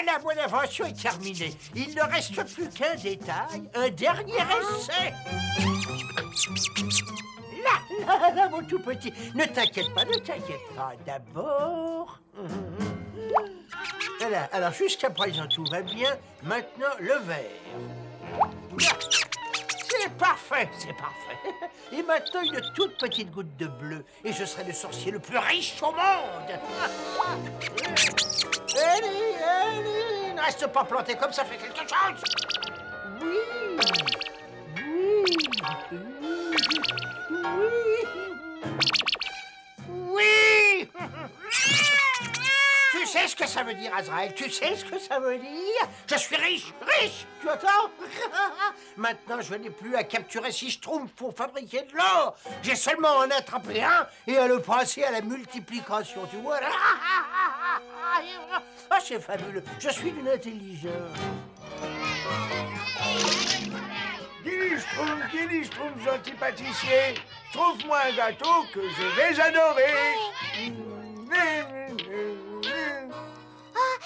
Voilà, mon invention est terminée. Il ne reste plus qu'un détail, un dernier essai. Là, mon tout petit. Ne t'inquiète pas, ne t'inquiète pas. D'abord... Voilà, alors jusqu'à présent, tout va bien. Maintenant, le verre. C'est parfait, c'est parfait. Et maintenant, une toute petite goutte de bleu. Et je serai le sorcier le plus riche au monde. Allez, ne reste pas planté comme ça, fais quelque chose. Oui. Tu sais ce que ça veut dire, Azraël? Tu sais ce que ça veut dire? Je suis riche, riche, tu entends? Maintenant, je n'ai plus à capturer si je trouve pour fabriquer de l'or. J'ai seulement à en attraper un et à le passer à la multiplication, tu vois? Ah, c'est fabuleux. Je suis d'une intelligence. Dis-lui, Schtroumpf, gentil pâtissier. Trouve-moi un gâteau que je vais adorer.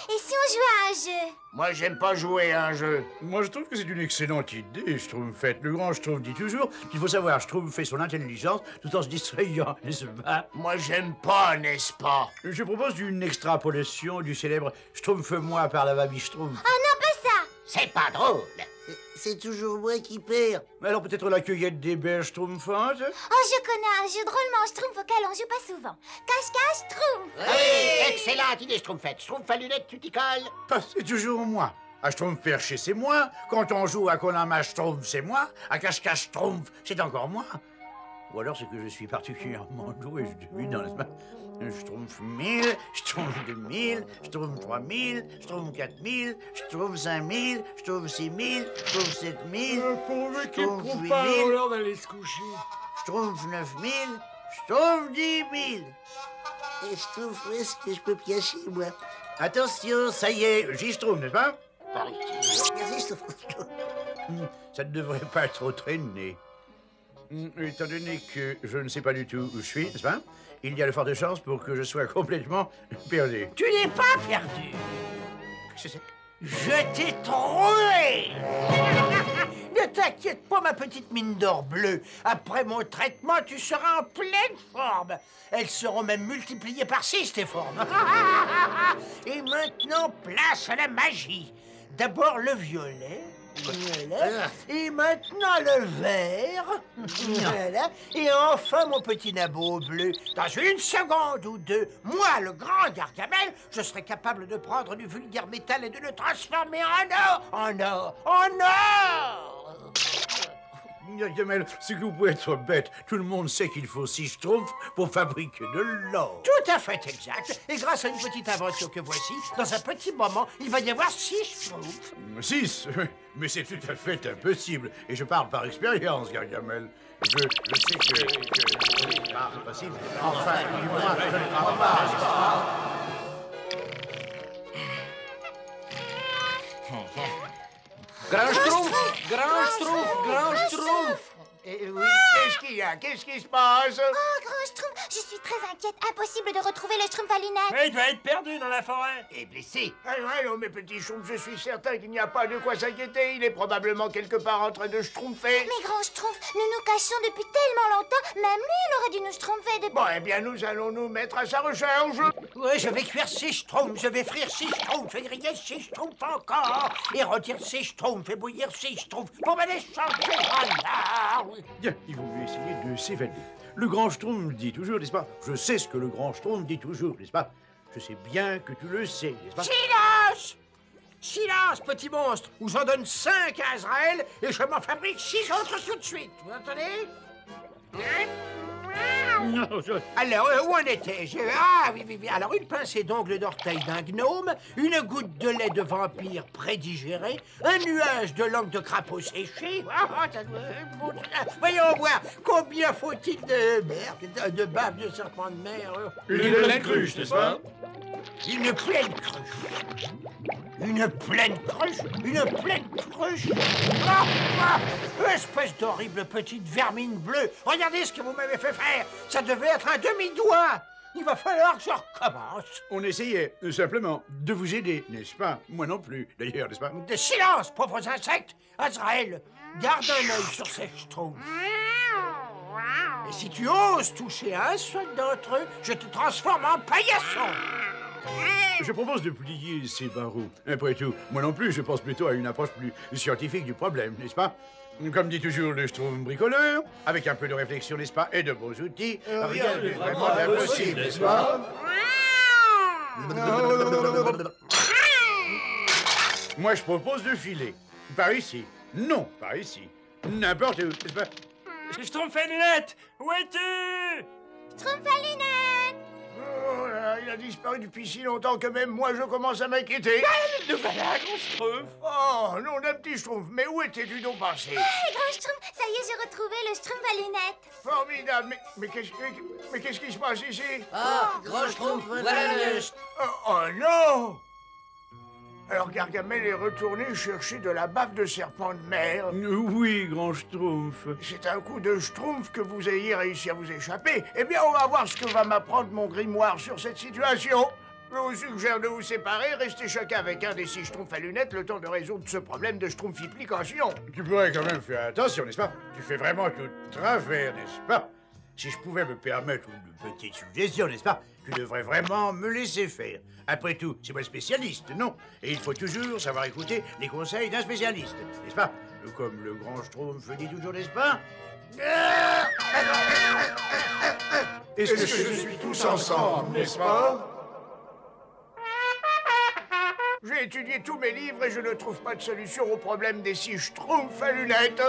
Et si on jouait à un jeu? Moi, j'aime pas jouer à un jeu. Moi, je trouve que c'est une excellente idée, Schtroumpfette. Le grand Schtroumpf dit toujours qu'il faut savoir Schtroumpfer son intelligence tout en se distrayant, n'est-ce pas? Moi, j'aime pas, n'est-ce pas? Je propose une extrapolation du célèbre Schtroumpf-moi par la Baby Schtroumpf. Ah non, pas ça! C'est pas drôle. C'est toujours moi qui perds. Alors peut-être la cueillette des berges Schtroumpfantes? Oh, je connais un jeu drôlement Schtroumpf auquel on joue pas souvent. Cache-cache, Schtroumpf! Oui, excellente idée, Schtroumpfette. Schtroumpf à lunettes, tu t'y colles. Ah, c'est toujours moi. À Schtroumpf perché, c'est moi. Quand on joue à Konama Schtroumpf, c'est moi. À cache-cache Schtroumpf, c'est encore moi. Ou alors c'est que je suis particulièrement doué, je devine, n'est-ce pas? Schtroumpf 1000, Schtroumpf 2000, Schtroumpf 3000, Schtroumpf 4000, Schtroumpf 5000, Schtroumpf 6000, Schtroumpf 7000, Pourvu qu'il Schtroumpf trouve pas 8000, l'heure d'aller se coucher. Schtroumpf 9000, Schtroumpf 10 000. Et Schtroumpf, où est-ce que je peux piocher, moi? Attention, ça y est, j'y Schtroumpf, n'est-ce pas? Merci, Schtroumpf. Ça ne devrait pas trop traîner. Étant donné que je ne sais pas du tout où je suis, n'est-ce pas? Il y a de fortes chances pour que je sois complètement perdu. Tu n'es pas perdu. Je t'ai trouvé. Ne t'inquiète pas, ma petite mine d'or bleue. Après mon traitement, tu seras en pleine forme. Elles seront même multipliées par 6, tes formes. Et maintenant, place à la magie. D'abord le violet. Voilà. Et maintenant le vert. Voilà. Et enfin mon petit nabot bleu. Dans une seconde ou deux, moi, le grand Gargamel, je serai capable de prendre du vulgaire métal et de le transformer en or. En or. En or. Gargamel, c'est que vous pouvez être bête. Tout le monde sait qu'il faut 6 Schtroumpfs pour fabriquer de l'or. Tout à fait exact. Et grâce à une petite invention que voici, dans un petit moment, il va y avoir 6 Schtroumpfs. 6? Mais c'est tout à fait impossible. Et je parle par expérience, Gargamel. Je sais que c'est pas possible. Enfin, du moins, je ne crois pas. Grand Schtroumpf! Grand Schtroumpf! Grand Schtroumpf! Oui. Qu'est-ce qu'il y a? Qu'est-ce qui se passe? Oh, grand Schtroumpf, je suis très inquiète. Impossible de retrouver le Schtroumpf à lunettes. Mais il doit être perdu dans la forêt. Et blessé. Allons, mes petits Schtroumpfs, je suis certain qu'il n'y a pas de quoi s'inquiéter. Il est probablement quelque part en train de schtroumpfer. Mais grand Schtroumpf, nous nous cachons depuis tellement longtemps. Même lui, il aurait dû nous schtroumpfer depuis... Bon, eh bien, nous allons nous mettre à sa recherche. Oui, je vais cuire 6 Schtroumpfs, je vais frire 6 Schtroumpfs, je vais griller 6 Schtroumpfs encore, et rôtir 6 Schtroumpfs, et bouillir 6 Schtroumpfs, pour me les changer. Bien, il vaut mieux essayer de s'évader. Le grand Schtroumpf dit toujours, n'est-ce pas? Je sais ce que le grand Schtroumpf dit toujours, n'est-ce pas? Je sais bien que tu le sais, n'est-ce pas? Silence! Silence, petit monstre, ou j'en donne 5 à Azraël, et je m'en fabrique 6 autres tout de suite, vous entendez? Non, Alors, où en étais-je? Ah, oui. Alors, une pincée d'ongles d'orteil d'un gnome, une goutte de lait de vampire prédigéré, un nuage de langue de crapaud séché. Voyons voir, combien faut-il de merde, de bave de serpent de mer? Une pleine cruche, n'est-ce pas? Une pleine cruche. Une pleine cruche? Une pleine cruche? Espèce d'horrible petite vermine bleue. Regardez ce que vous m'avez fait faire. Ça devait être un demi-doigt. Il va falloir que je recommence. On essayait, simplement, de vous aider, n'est-ce pas? Moi non plus, d'ailleurs, n'est-ce pas? De silence, pauvres insectes. Azraël, garde un œil sur ces schtroumpfs. Et si tu oses toucher un seul d'entre eux, je te transforme en paillasson. Je propose de plier ces barreaux. Après tout, moi non plus, je pense plutôt à une approche plus scientifique du problème, n'est-ce pas? Comme dit toujours le Schtroumpf bricoleur, avec un peu de réflexion, n'est-ce pas, et de bons outils, rien n'est vraiment impossible, n'est-ce pas? Moi, je propose de filer. Par ici. Non, par ici. N'importe où, n'est-ce pas? Schtroumpf à lunettes, où es-tu? Schtroumpf à lunettes! Oh là, il a disparu depuis si longtemps que même moi je commence à m'inquiéter. Le voilà, gros Schtroumpf. Oh, non d'un petit Schtroumpf, mais où étais-tu donc passé? Hé, grand Schtroumpf, ça y est, j'ai retrouvé le Schtroumpf à lunettes. Formidable, mais qu'est-ce qui se passe ici? Ah, grand Schtroumpf, voilà le... Oh non! Alors Gargamel est retourné chercher de la bave de serpent de mer. Oui, grand Schtroumpf. C'est un coup de Schtroumpf que vous ayez réussi à vous échapper. Eh bien, on va voir ce que va m'apprendre mon grimoire sur cette situation. Je vous suggère de vous séparer, restez chacun avec un des 6 Schtroumpfs à lunettes le temps de résoudre ce problème de Schtroumpfiplication. Tu pourrais quand même faire attention, n'est-ce pas? Tu fais vraiment tout travers, n'est-ce pas? Si je pouvais me permettre une petite suggestion, n'est-ce pas? Tu devrais vraiment me laisser faire. Après tout, c'est moi le spécialiste, non? Et il faut toujours savoir écouter les conseils d'un spécialiste, n'est-ce pas? Comme le grand Schtroumpf dit toujours, n'est-ce pas? Est-ce que je suis tous ensemble, n'est-ce pas? J'ai étudié tous mes livres et je ne trouve pas de solution au problème des 6 Schtroumpfs à lunettes.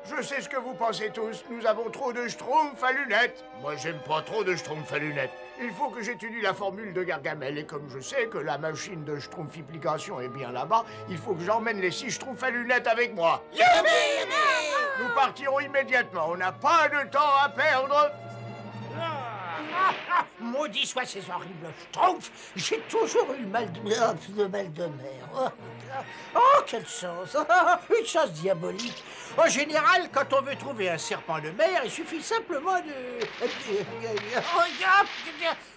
Je sais ce que vous pensez tous, nous avons trop de Schtroumpfs à lunettes. Moi, j'aime pas trop de Schtroumpfs à lunettes. Il faut que j'étudie la formule de Gargamel, et comme je sais que la machine de Schtroumpfiplication est bien là-bas, il faut que j'emmène les 6 Schtroumpfs à lunettes avec moi. Nous partirons immédiatement, on n'a pas de temps à perdre. Maudit soient ces horribles schtroumpfs. J'ai toujours eu le mal de mer. Oh, quelle chance. Une chance diabolique. En général, quand on veut trouver un serpent de mer, il suffit simplement de...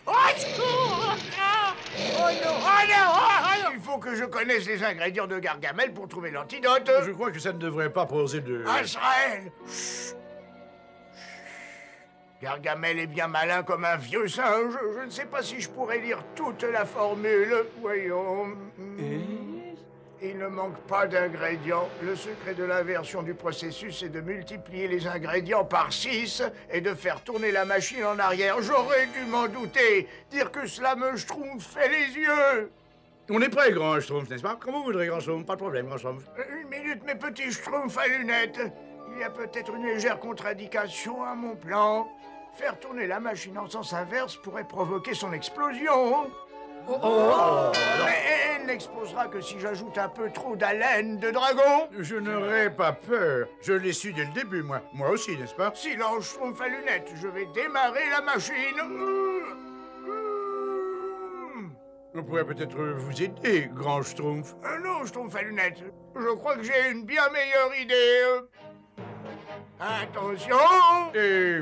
Oh, secours! Oh non! Oh non! Oh non! Il faut que je connaisse les ingrédients de Gargamel pour trouver l'antidote. Je crois que ça ne devrait pas poser de... Azraël! Chut. Gargamel est bien malin comme un vieux singe. Je ne sais pas si je pourrais lire toute la formule. Voyons. Il ne manque pas d'ingrédients. Le secret de l'inversion du processus est de multiplier les ingrédients par 6 et de faire tourner la machine en arrière. J'aurais dû m'en douter. Dire que cela me schtroumpfait les yeux. On est prêt, grand Schtroumpf, n'est-ce pas? Comme vous voudrez, grand Schtroumpf, pas de problème, grand Schtroumpf. Une minute, mes petits schtroumpfs à lunettes. Il y a peut-être une légère contre-indication à mon plan. Faire tourner la machine en sens inverse pourrait provoquer son explosion. Mais elle n'explosera que si j'ajoute un peu trop d'haleine de dragon. Je n'aurais pas peur. Je l'ai su dès le début, moi. Moi aussi, n'est-ce pas? Silence, Schtroumpf à lunettes. Je vais démarrer la machine. On pourrait peut-être vous aider, grand Schtroumpf. Non, Schtroumpf à lunettes. Je crois que j'ai une bien meilleure idée. Attention. Et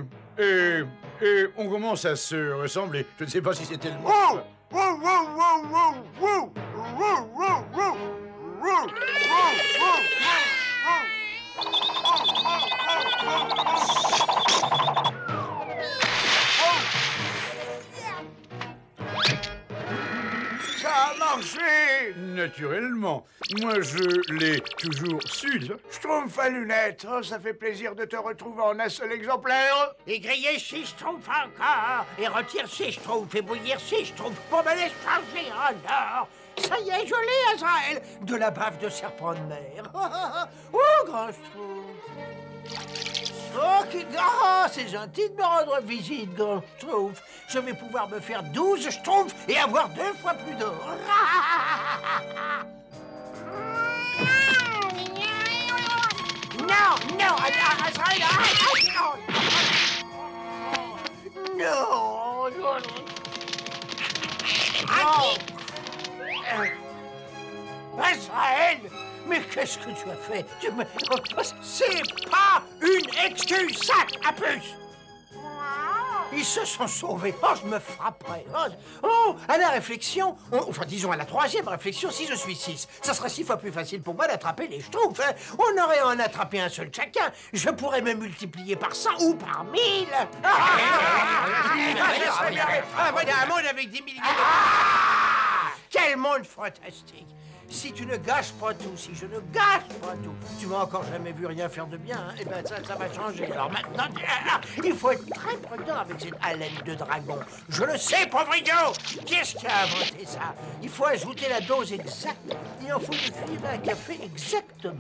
on commence à se ressembler. Je ne sais pas si c'était le mot. Wow! Wow, wow, wow, wow, wow! Wow, wow, wow! Wow, wow, Ça a marché! Naturellement. Moi, je l'ai toujours su. Schtroumpf à lunettes. Oh, ça fait plaisir de te retrouver en un seul exemplaire. Et griller 6 schtroumpfs encore. Et retire 6 schtroumpfs et bouillir 6 schtroumpfs pour me les changer en or. Ça y est, je l'ai, Azraël. De la bave de serpent de mer. Oh, grand Schtroumpf. Oh, c'est gentil de me rendre visite, grand Schtroumpf. Je vais pouvoir me faire 12 schtroumpfs et avoir 2 fois plus d'or. Non, non, Azraël, non, non, non. Azraël, mais qu'est-ce que tu as fait? C'est pas une excuse, sac à puce. Ils se sont sauvés. Oh, je me frapperais. Oh, à la réflexion, enfin disons à la troisième réflexion, si je suis 6, ça serait 6 fois plus facile pour moi d'attraper les Schtroumpfs. Hein. On aurait en attrapé un seul chacun. Je pourrais me multiplier par 100 ou par 1000. Voilà, un monde avec des milliers de... Quel monde fantastique! Si tu ne gâches pas tout, si je ne gâche pas tout, tu m'as encore jamais vu rien faire de bien, hein? Eh ben ça va changer. Alors maintenant, il faut être très prudent avec cette haleine de dragon. Je le sais, pauvre idiot! Qu'est-ce qui a inventé ça? Il faut ajouter la dose exacte. Il en faut décrire un café exactement.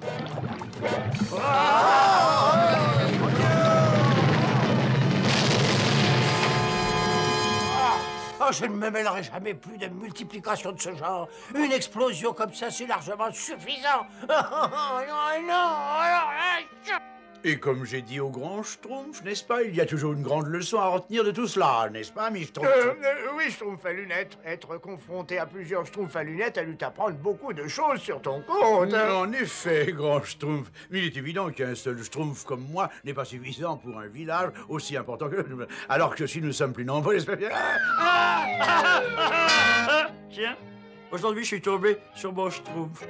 Oh, je ne me mêlerai jamais plus de multiplication de ce genre. Une explosion comme ça, c'est largement suffisant. Et comme j'ai dit au grand Schtroumpf, n'est-ce pas, il y a toujours une grande leçon à retenir de tout cela, n'est-ce pas, mi Schtroumpf? Oui, Schtroumpf à lunettes. Être confronté à plusieurs Schtroumpfs à lunettes a dû t'apprendre beaucoup de choses sur ton compte. En effet, grand Schtroumpf. Mais il est évident qu'un seul Schtroumpf comme moi n'est pas suffisant pour un village aussi important que... Alors que si nous sommes plus nombreux, j'espère bien... Tiens, aujourd'hui je suis tombé sur mon Schtroumpf.